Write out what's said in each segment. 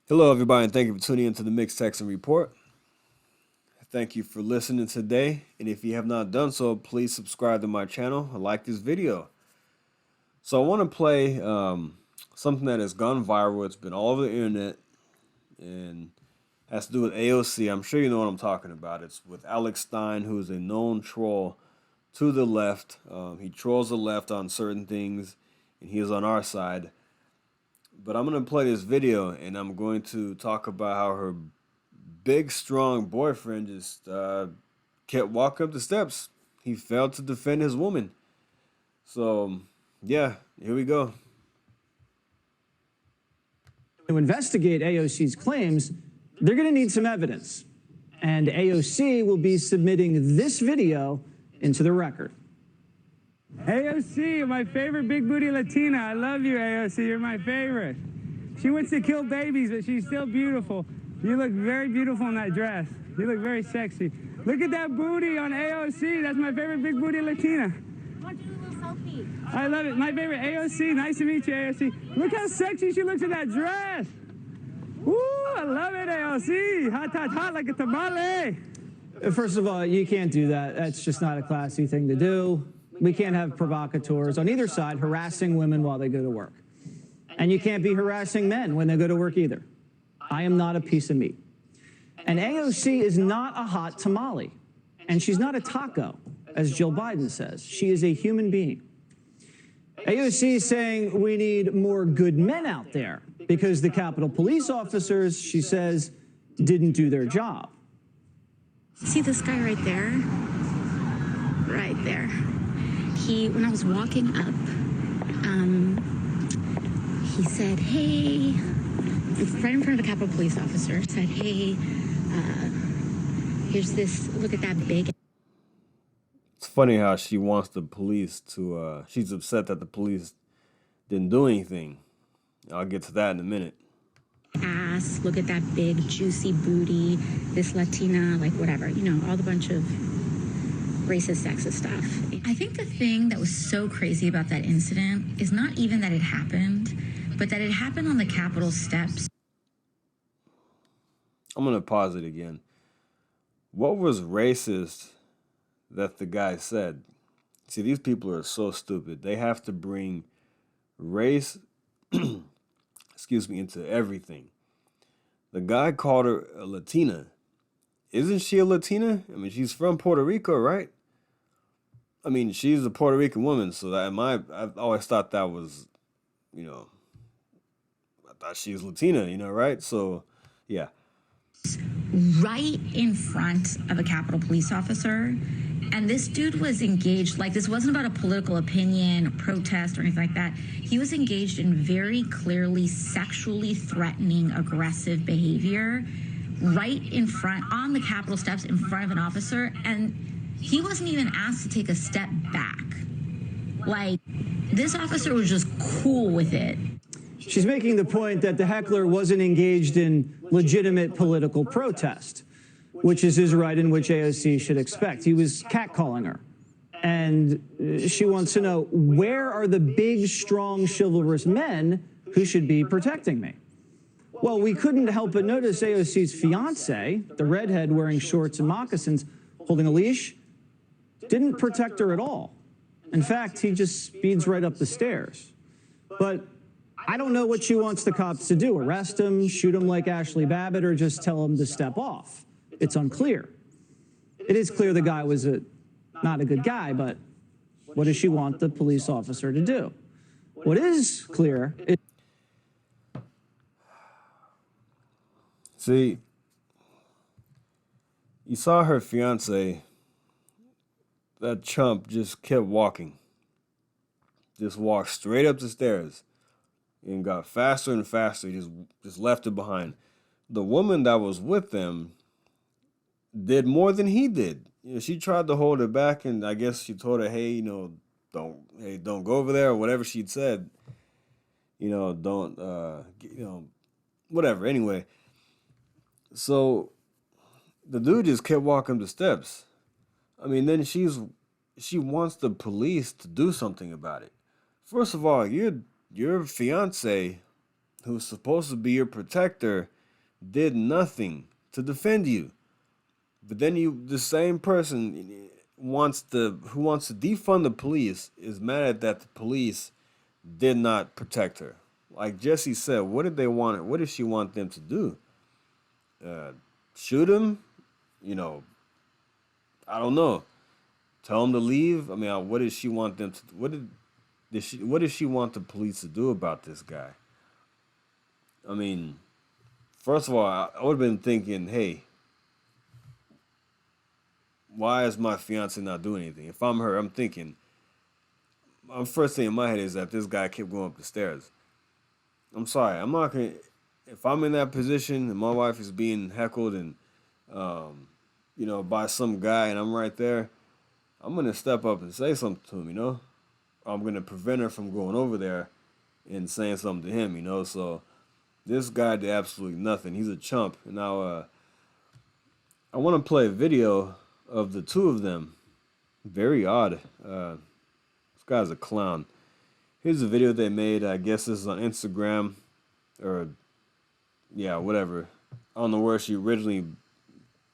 Hello, everybody, and thank you for tuning into the Mixed Texan Report. Thank you for listening today, and if you have not done so, please subscribe to my channel and like this video. So I want to play something that has gone viral. It's been all over the internet, and has to do with AOC. I'm sure you know what I'm talking about. It's with Alex Stein, who is a known troll to the left. He trolls the left on certain things, and he is on our side. But I'm going to play this video, and I'm going to talk about how her big, strong boyfriend just kept walking up the steps. He failed to defend his woman. So, yeah, here we go. To investigate AOC's claims, they're going to need some evidence. And AOC will be submitting this video into the record. AOC, my favorite big booty Latina. I love you, AOC. You're my favorite. She wants to kill babies, but she's still beautiful. You look very beautiful in that dress. You look very sexy. Look at that booty on AOC. That's my favorite big booty Latina. I want to do a little selfie. I love it. My favorite AOC. Nice to meet you, AOC. Look how sexy she looks in that dress. Woo, I love it, AOC. Hot, hot, hot like a tamale. First of all, you can't do that. That's just not a classy thing to do. We can't have provocateurs on either side harassing women while they go to work. And you can't be harassing men when they go to work either. I am not a piece of meat. And AOC is not a hot tamale. And she's not a taco, as Jill Biden says. She is a human being. AOC is saying we need more good men out there because the Capitol Police officers, she says, didn't do their job. See this guy right there? Right there. When I was walking up, he said, hey, right in front of a Capitol Police officer, said, hey, here's this, look at that big. It's funny how she wants the police to, she's upset that the police didn't do anything. I'll get to that in a minute. Ass, look at that big juicy booty, this Latina, like whatever, you know, all the bunch of racist, sexist stuff. I think the thing that was so crazy about that incident is not even that it happened, but that it happened on the Capitol steps. I'm going to pause it again. What was racist that the guy said? See, these people are so stupid. They have to bring race, excuse me, into everything. The guy called her a Latina. Isn't she a Latina? I mean, she's from Puerto Rico, right? I mean, she's a Puerto Rican woman, so I've always thought that was, you know, I thought she was Latina, you know, right? So, yeah. Right in front of a Capitol Police officer, and this dude was engaged, like this wasn't about a political opinion, a protest, or anything like that. He was engaged in very clearly sexually threatening, aggressive behavior right in front, on the Capitol steps in front of an officer, and he wasn't even asked to take a step back. Like, this officer was just cool with it. She's making the point that the heckler wasn't engaged in legitimate political protest, which is his right in which AOC should expect. He was catcalling her. And she wants to know, where are the big, strong, chivalrous men who should be protecting me? Well, we couldn't help but notice AOC's fiance, the redhead wearing shorts and moccasins, holding a leash, didn't protect her at all. In fact, he just speeds right up the stairs. But I don't know what she wants the cops to do. Arrest him, shoot him like Ashley Babbitt, or just tell him to step off. It's unclear. It is clear the guy was not a good guy, but what does she want the police officer to do? What is clear is... See, you saw her fiance, that chump just kept walking. Just walked straight up the stairs and got faster and faster, just left it behind. The woman that was with them did more than he did. You know, she tried to hold her back, and I guess she told her, hey, you know, don't go over there, or whatever she'd said. You know, don't, you know, whatever. Anyway, so the dude just kept walking the steps. I mean, then she wants the police to do something about it. First of all, your fiance, who's supposed to be your protector, did nothing to defend you. But then the same person who wants to defund the police is mad at that the police did not protect her. Like Jesse said, what did they want? What did she want them to do? Shoot him? You know, I don't know. Tell him to leave? I mean, what did she want them to? What did she want the police to do about this guy? I mean, first of all, I would have been thinking, hey, why is my fiance not doing anything? If I'm her, I'm thinking, my first thing in my head is that this guy kept going up the stairs. I'm sorry, I'm not gonna. If I'm in that position and my wife is being heckled and, by some guy and I'm right there, I'm gonna step up and say something to him. I'm gonna prevent her from going over there and saying something to him. So this guy did absolutely nothing. He's a chump. And now I want to play a video of the two of them. Very odd. This guy's a clown. Here's a video they made. I guess this is on Instagram or, yeah, whatever. I don't know where she originally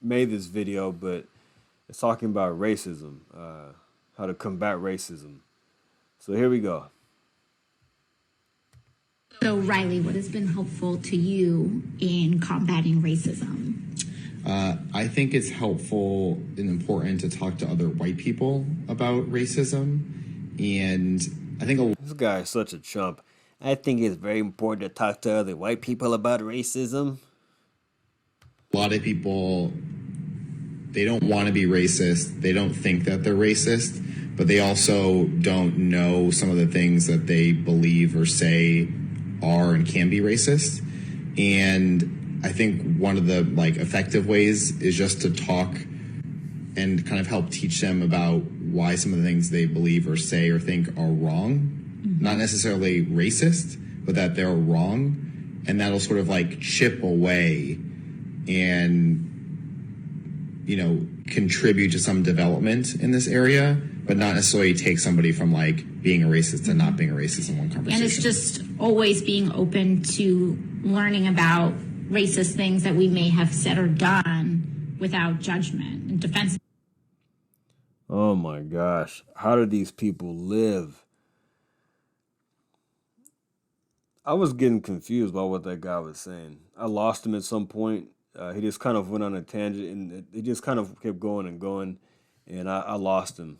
made this video, but it's talking about racism, how to combat racism. So here we go. So, Riley, what has been helpful to you in combating racism? I think it's helpful and important to talk to other white people about racism. And I think this guy is such a chump. I think it's very important to talk to other white people about racism. a lot of people, they don't want to be racist. They don't think that they're racist, but they also don't know some of the things that they believe or say are and can be racist. And I think one of the effective ways is just to talk and kind of help teach them about why some of the things they believe or say or think are wrong. Mm-hmm. Not necessarily racist, but that they're wrong. And that'll sort of chip away and, contribute to some development in this area, but not necessarily take somebody from being a racist to not being a racist in one conversation. And it's just always being open to learning about racist things that we may have said or done without judgment and defense. Oh my gosh. How do these people live? I was getting confused by what that guy was saying. I lost him at some point. He just kind of went on a tangent and he just kind of kept going and going. And I lost him.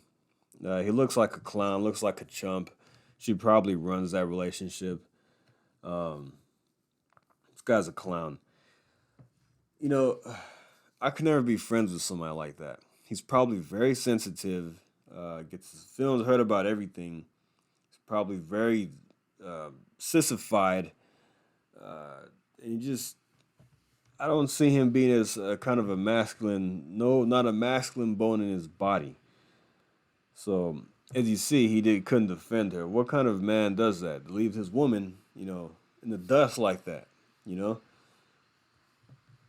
He looks like a clown, looks like a chump. She probably runs that relationship. This guy's a clown. I could never be friends with somebody like that. He's probably very sensitive, gets his feelings hurt about everything. He's probably very sissified. And I don't see him being as kind of a masculine, not a masculine bone in his body. So, as you see, couldn't defend her. What kind of man does that? Leave his woman, in the dust like that,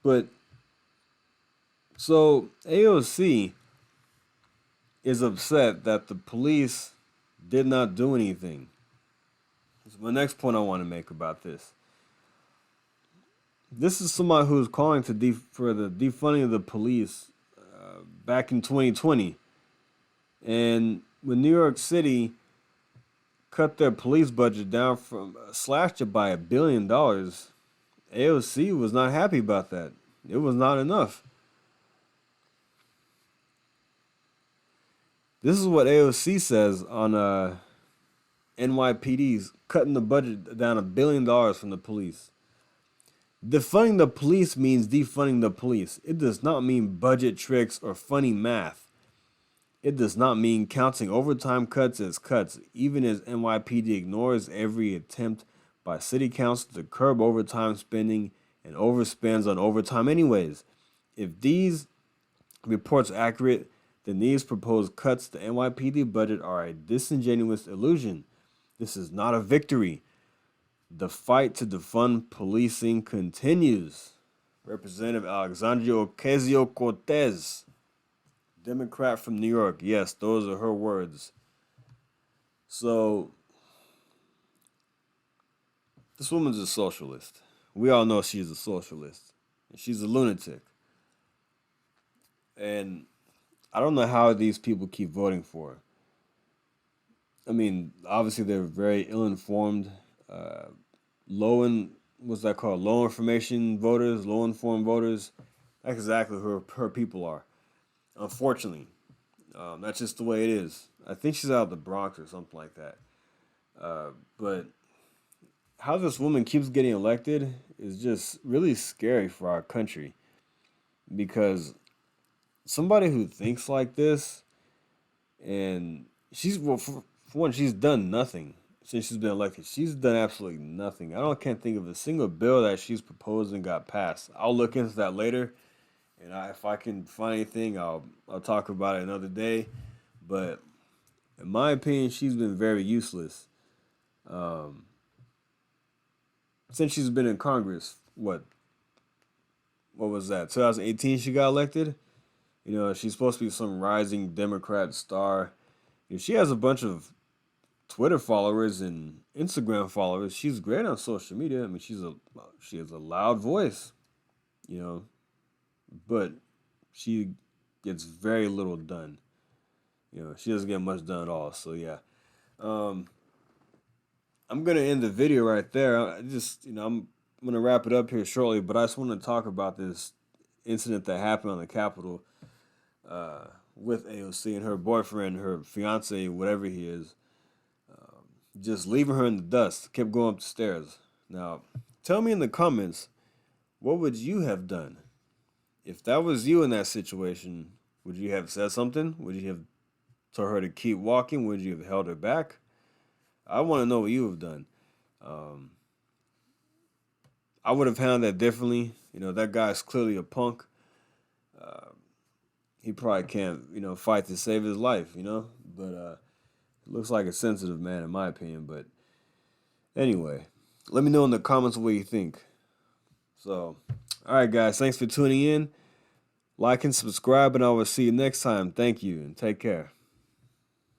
But, so AOC is upset that the police did not do anything. That's my next point I want to make about this. This is somebody who's calling for the defunding of the police back in 2020. And when New York City cut their police budget down slashed it by $1 billion, AOC was not happy about that. It was not enough. This is what AOC says on NYPD's cutting the budget down $1 billion from the police. Defunding the police means defunding the police. It does not mean budget tricks or funny math. It does not mean counting overtime cuts as cuts, even as NYPD ignores every attempt by city council to curb overtime spending and overspends on overtime anyways. If these reports are accurate, then these proposed cuts to NYPD budget are a disingenuous illusion. This is not a victory. The fight to defund policing continues. Representative Alexandria Ocasio-Cortez, Democrat from New York. Yes, those are her words. So, this woman's a socialist. We all know she's a socialist. She's a lunatic. And I don't know how these people keep voting for her. I mean, obviously they're very ill-informed, what's that called? Low information voters, low informed voters. That's exactly who her people are. Unfortunately, that's just the way it is. I think she's out of the Bronx or something like that. But how this woman keeps getting elected is just really scary for our country, because somebody who thinks like this, and for one, she's done nothing since she's been elected. She's done absolutely nothing. Can't think of a single bill that she's proposed and got passed. I'll look into that later, and if I can find anything, I'll talk about it another day. But in my opinion, she's been very useless. Since she's been in Congress, what was that? 2018 she got elected. She's supposed to be some rising Democrat star. She has a bunch of Twitter followers and Instagram followers. She's great on social media. I mean, she has a loud voice, but she gets very little done. She doesn't get much done at all. So yeah, I'm gonna end the video right there. I'm gonna wrap it up here shortly, but I just want to talk about this incident that happened on the Capitol with AOC and her boyfriend, her fiance, whatever he is, just leaving her in the dust. Kept going up the stairs. Now, tell me in the comments, what would you have done? If that was you in that situation, would you have said something? Would you have told her to keep walking? Would you have held her back? I want to know what you have done. I would have handled that differently. That guy's clearly a punk. He probably can't, fight to save his life, But looks like a sensitive man, in my opinion. But anyway, let me know in the comments what you think. So, all right, guys, thanks for tuning in. Like and subscribe, and I will see you next time. Thank you, and take care.